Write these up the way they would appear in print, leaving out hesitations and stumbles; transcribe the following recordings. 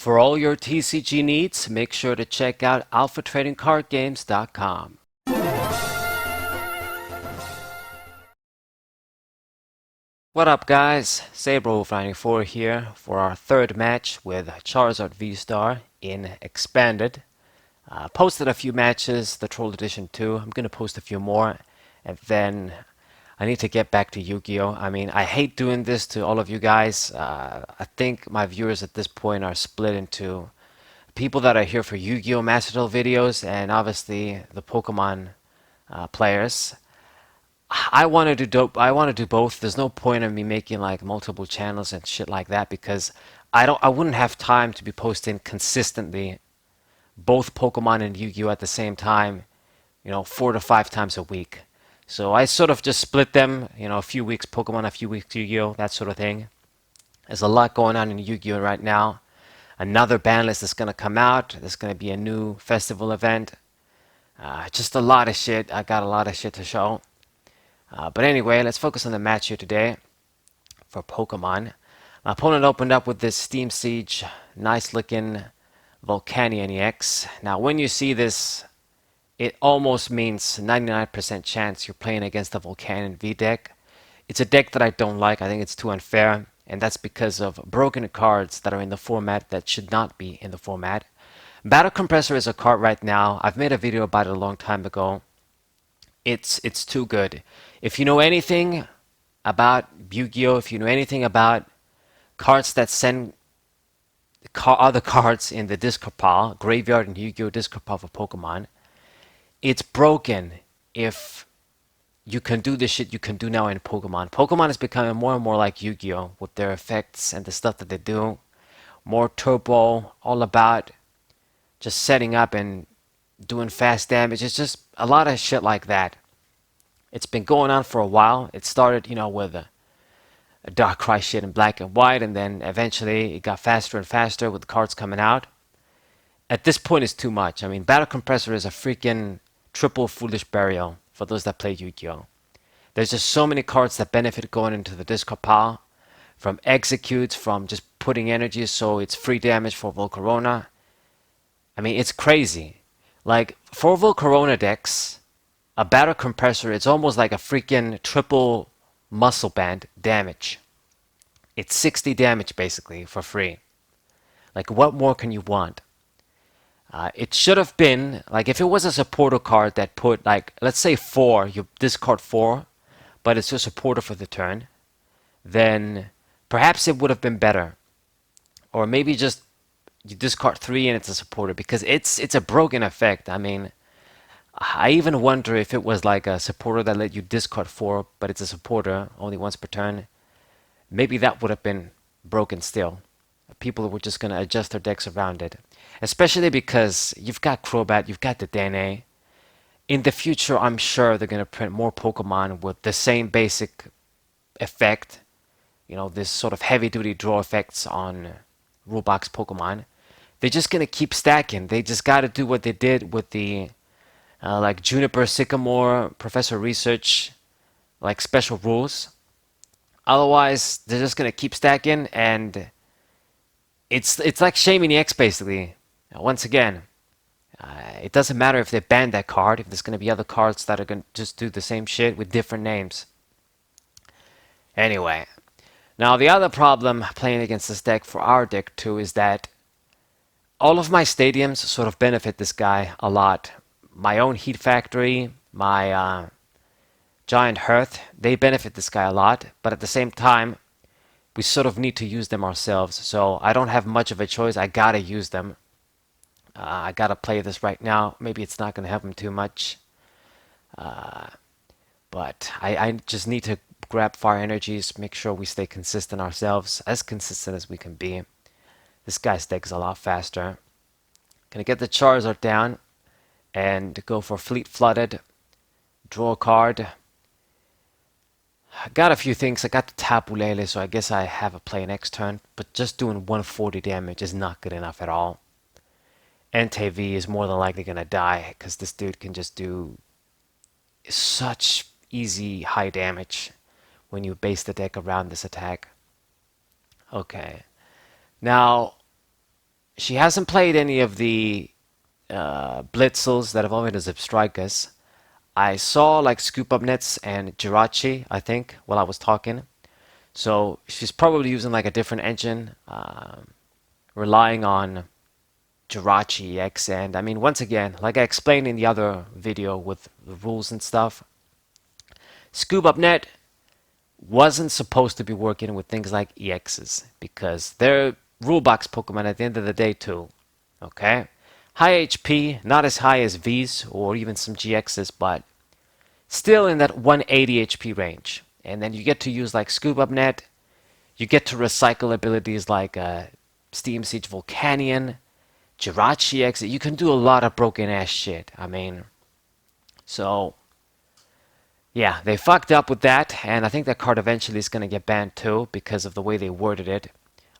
For all your TCG needs, make sure to check out alphatradingcardgames.com. What up guys, SaberWolf94 here for our third match with Charizard VSTAR in Expanded. Posted a few matches, the Troll Edition 2. I'm going to post a few more, and then I need to get back to Yu-Gi-Oh! I mean, I hate doing this to all of you guys. I think my viewers at this point are split into people that are here for Yu-Gi-Oh! Master Duel videos, and obviously the Pokemon players. I want to do dope. I want to do both. There's no point in me making like multiple channels and shit like that because I wouldn't have time to be posting consistently both Pokemon and Yu-Gi-Oh at the same time, 4 to 5 times a week. So I sort of just split them, a few weeks Pokemon, a few weeks Yu-Gi-Oh, that sort of thing. There's a lot going on in Yu-Gi-Oh right now. Another ban list is going to come out. There's going to be a new festival event. Just a lot of shit. I got a lot of shit to show. But anyway, let's focus on the match here today for Pokemon. My opponent opened up with this Steam Siege, nice looking Volcarona EX. Now when you see this, it almost means 99% chance you're playing against the Volcarona V deck. It's a deck that I don't like. I think it's too unfair, and that's because of broken cards that are in the format that should not be in the format. Battle Compressor is a card right now. I've made a video about it a long time ago. It's too good. If you know anything about Yu-Gi-Oh, if you know anything about cards that send other cards in the discard pile, graveyard and Yu-Gi-Oh discard pile for Pokemon, it's broken if you can do the shit you can do now in Pokemon. Pokemon is becoming more and more like Yu-Gi-Oh with their effects and the stuff that they do. More turbo, all about just setting up and doing fast damage. It's just a lot of shit like that. It's been going on for a while. It started, with a Darkrai shit in black and white, and then eventually it got faster and faster with the cards coming out. At this point, it's too much. I mean, Battle Compressor is a freaking triple Foolish Burial for those that play Yu-Gi-Oh! There's just so many cards that benefit going into the discard pile. From executes, from just putting energy so it's free damage for Volcarona. I mean, it's crazy. Like, for Volcarona decks, a Battle Compressor, it's almost like a freaking triple muscle band damage. It's 60 damage basically for free. Like, what more can you want? It should have been, like, if it was a supporter card that put, like, let's say 4, you discard 4, but it's a supporter for the turn, then perhaps it would have been better. Or maybe just you discard 3 and it's a supporter, because it's a broken effect. I mean, I even wonder if it was like a supporter that let you discard 4, but it's a supporter only once per turn. Maybe that would have been broken still. People were just going to adjust their decks around it. Especially because you've got Crobat, you've got the DNA. In the future, I'm sure they're going to print more Pokemon with the same basic effect. This sort of heavy-duty draw effects on Rulebox Pokemon. They're just going to keep stacking. They just got to do what they did with the like Juniper, Sycamore, Professor Research, like special rules. Otherwise, they're just going to keep stacking, and it's like Shaming EX basically. Once again, it doesn't matter if they ban that card, if there's going to be other cards that are going to just do the same shit with different names. Anyway, now the other problem playing against this deck for our deck too is that all of my stadiums sort of benefit this guy a lot. My own Heat Factory, my Giant Hearth, they benefit this guy a lot, but at the same time, we sort of need to use them ourselves, so I don't have much of a choice. I gotta use them. I gotta play this right now. Maybe it's not gonna help him too much, but I just need to grab Fire Energies, make sure we stay consistent ourselves, as consistent as we can be. This guy's deck is a lot faster. Gonna get the Charizard down and go for Fleet Flooded, draw a card. I got a few things. I got the Tapu Lele, so I guess I have a play next turn, but just doing 140 damage is not good enough at all. NTV is more than likely gonna die because this dude can just do such easy high damage when you base the deck around this attack. Okay. Now, she hasn't played any of the Blitzels that have only the Zipstrikers. I saw like Scoop Up Nets and Jirachi, I think, while I was talking. So she's probably using like a different engine, relying on Jirachi EX. And I mean, once again, like I explained in the other video with the rules and stuff, Scoop Up Net wasn't supposed to be working with things like EXs because they're rule box Pokemon at the end of the day too. Okay? High HP, not as high as Vs or even some GXs, but still in that 180 HP range. And then you get to use like Scoop Up Net, you get to recycle abilities like Steam Siege Volcanion, Jirachi X. You can do a lot of broken ass shit. I mean, so yeah, they fucked up with that, and I think that card eventually is going to get banned too because of the way they worded it.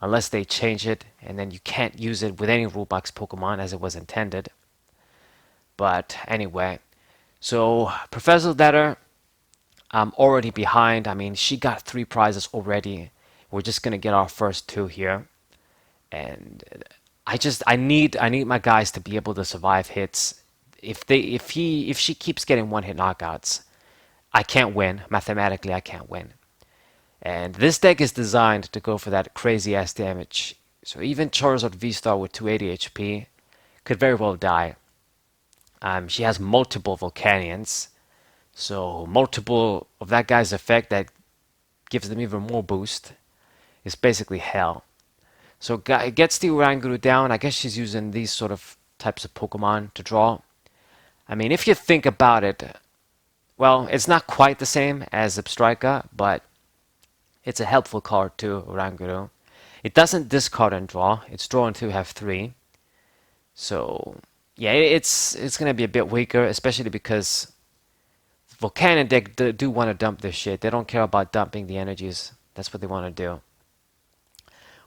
Unless they change it, and then you can't use it with any rule box Pokemon as it was intended. But anyway, so Professor Letter, I'm already behind. I mean, she got 3 prizes already. We're just gonna get our first 2 here, and I need my guys to be able to survive hits. If she keeps getting 1-hit knockouts, I can't win. Mathematically, I can't win. And this deck is designed to go for that crazy ass damage. So even Charizard VSTAR with 280 HP could very well die. She has multiple Volcanions. So multiple of that guy's effect that gives them even more boost is basically hell. So it gets the Oranguru down. I guess she's using these sort of types of Pokemon to draw. I mean, if you think about it, well, it's not quite the same as Zipstrika, but it's a helpful card too, Oranguru. It doesn't discard and draw. It's draw until you have 3. So yeah, it's gonna be a bit weaker, especially because Volcanion deck do want to dump this shit. They don't care about dumping the energies. That's what they want to do.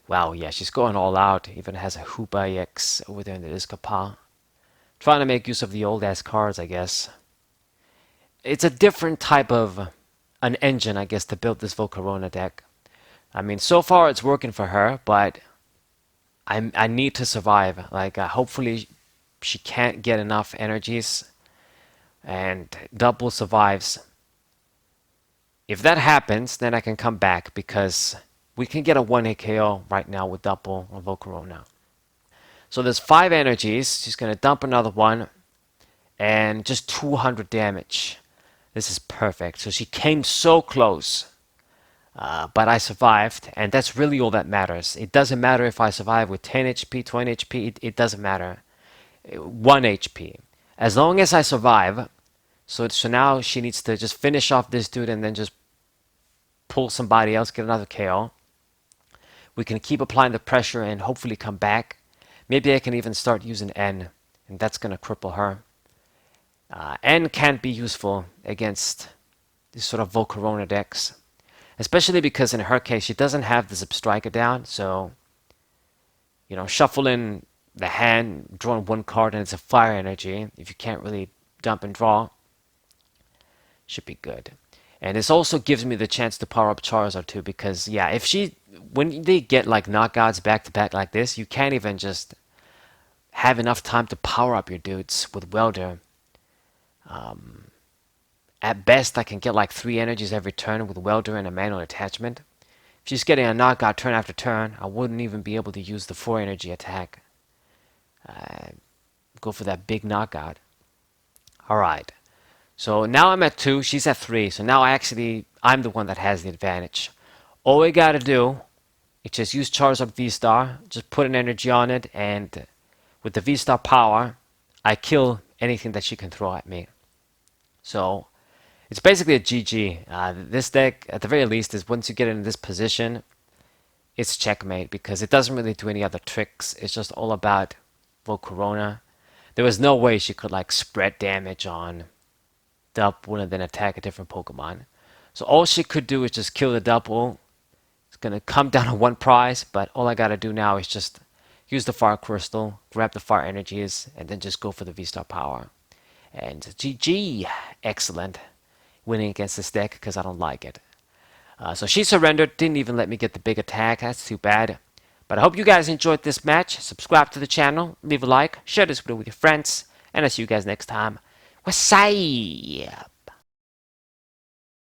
Wow, yeah, she's going all out. Even has a Hoopa EX over there in the Iskapa. Trying to make use of the old ass cards, I guess. It's a different type of an engine, I guess, to build this Volcarona deck. I mean, so far it's working for her, but I need to survive. Like, hopefully she can't get enough energies and double survives. If that happens, then I can come back because we can get a 1-hit KO right now with double on Volcarona. So there's 5 energies. She's going to dump another one and just 200 damage. This is perfect. So she came so close. But I survived, and that's really all that matters. It doesn't matter if I survive with 10 HP, 20 HP, it doesn't matter. 1 HP. As long as I survive, so now she needs to just finish off this dude and then just pull somebody else, get another KO. We can keep applying the pressure and hopefully come back. Maybe I can even start using N, and that's going to cripple her. N can't be useful against these sort of Volcarona decks. Especially because in her case, she doesn't have the Zipstrika down, so, you know, shuffling the hand, drawing 1 card, and it's a fire energy. If you can't really dump and draw, should be good. And this also gives me the chance to power up Charizard too, because, yeah, when they get like knockouts back to back like this, you can't even just have enough time to power up your dudes with Welder. At best, I can get like 3 energies every turn with Welder and a manual attachment. If she's getting a knockout turn after turn, I wouldn't even be able to use the 4 energy attack. Go for that big knockout. Alright. So now I'm at 2, she's at 3. So now I'm the one that has the advantage. All we gotta do is just use Charizard V-Star, just put an energy on it, and with the V-Star power, I kill anything that she can throw at me. So it's basically a GG. This deck, at the very least, is once you get in this position, it's checkmate because it doesn't really do any other tricks. It's just all about Volcarona. There was no way she could like spread damage on double and then attack a different Pokemon. So all she could do is just kill the double. It's gonna come down to 1 prize, but all I gotta do now is just use the Fire Crystal, grab the Fire Energies, and then just go for the V-Star power. And GG! Excellent. Winning against this deck because I don't like it. So she surrendered, didn't even let me get the big attack. That's too bad. But I hope you guys enjoyed this match. Subscribe to the channel, leave a like, share this video with your friends, and I'll see you guys next time. Wasai!